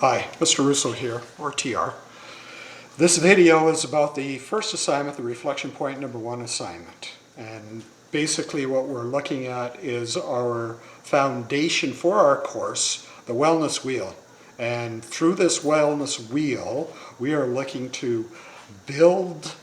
Hi, Mr. Russo here, or TR. This video is about the first assignment, the reflection point number 1 assignment. And basically what we're looking at is our foundation for our course, the wellness wheel. And through this wellness wheel, we are looking to build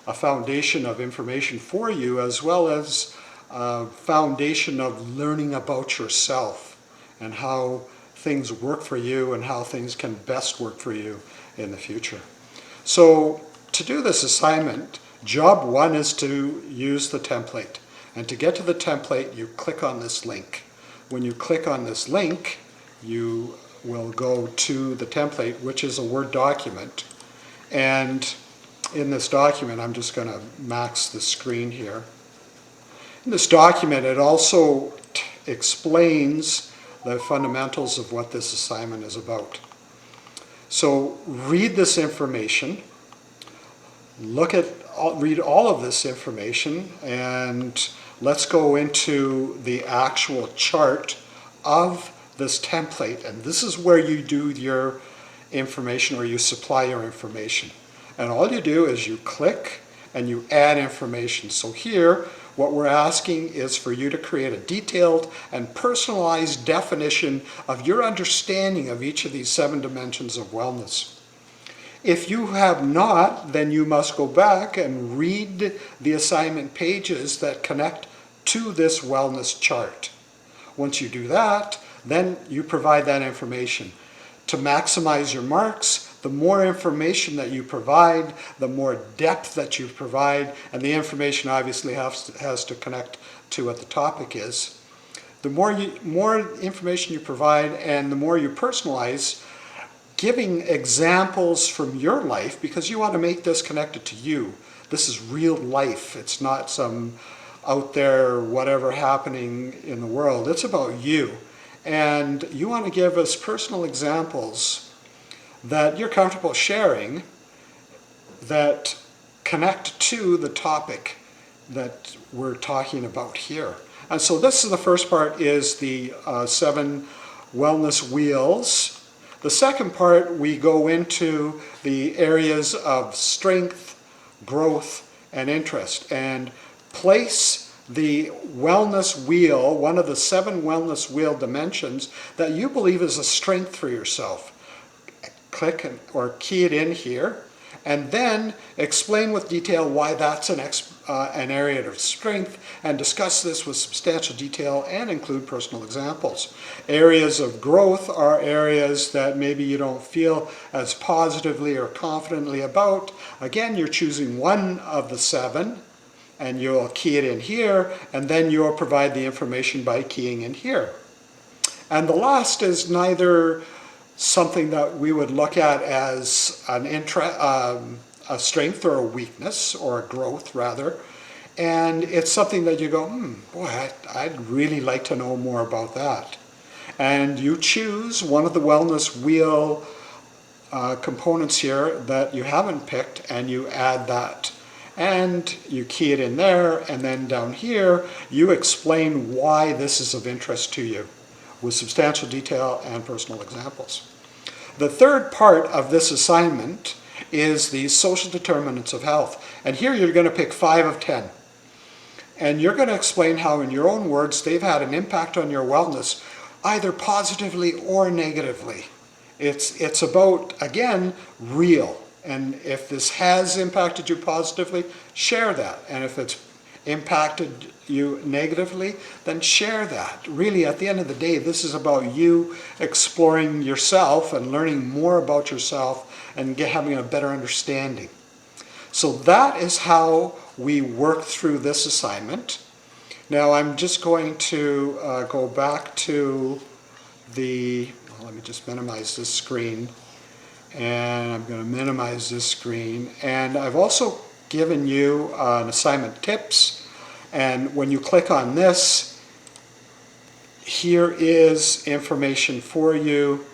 a foundation of information for you, as well as a foundation of learning about yourself and how things work for you and how things can best work for you in the future. So to do this assignment, job 1 is to use the template. And to get to the template, you click on this link. When you click on this link, you will go to the template, which is a Word document. And in this document, I'm just going to max the screen here. In this document, it also explains the fundamentals of what this assignment is about. So read this information, read all of this information, and let's go into the actual chart of this template. And this is where you do your information, or you supply your information. And all you do is you click and you add information. So here, what we're asking is for you to create a detailed and personalized definition of your understanding of each of these 7 dimensions of wellness. If you have not, then you must go back and read the assignment pages that connect to this wellness chart. Once you do that, then you provide that information. To maximize your marks, the more information that you provide, the more depth that you provide, and the information obviously has to connect to what the topic is. The more information you provide and the more you personalize, giving examples from your life, because you want to make this connected to you. This is real life. It's not some out there whatever happening in the world. It's about you. And you want to give us personal examples that you're comfortable sharing that connect to the topic that we're talking about here. And so this is the first part, is the 7 wellness wheels. The second part, we go into the areas of strength, growth, and interest, and place the wellness wheel, one of the 7 wellness wheel dimensions that you believe is a strength for yourself. Click or key it in here, and then explain with detail why that's an area of strength, and discuss this with substantial detail and include personal examples. Areas of growth are areas that maybe you don't feel as positively or confidently about. Again, you're choosing one of the 7, and you'll key it in here, and then you'll provide the information by keying in here. And the last is neither something that we would look at as a strength or a weakness, or a growth rather, and it's something that you go, boy, I'd really like to know more about that. And you choose one of the wellness wheel components here that you haven't picked, and you add that. And you key it in there, and then down here you explain why this is of interest to you, with substantial detail and personal examples. The third part of this assignment is the social determinants of health. And here you're going to pick 5 of 10. And you're going to explain how, in your own words, they've had an impact on your wellness, either positively or negatively. It's about, again, real. And if this has impacted you positively, share that. And if it's impacted you negatively, then share that. Really, at the end of the day, this is about you exploring yourself and learning more about yourself and having a better understanding. So that is how we work through this assignment. Now I'm just going to go back to let me just minimize this screen. And I'm going to minimize this screen. And I've also given you an assignment tips. And when you click on this, here is information for you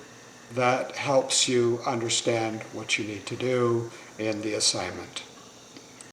that helps you understand what you need to do in the assignment.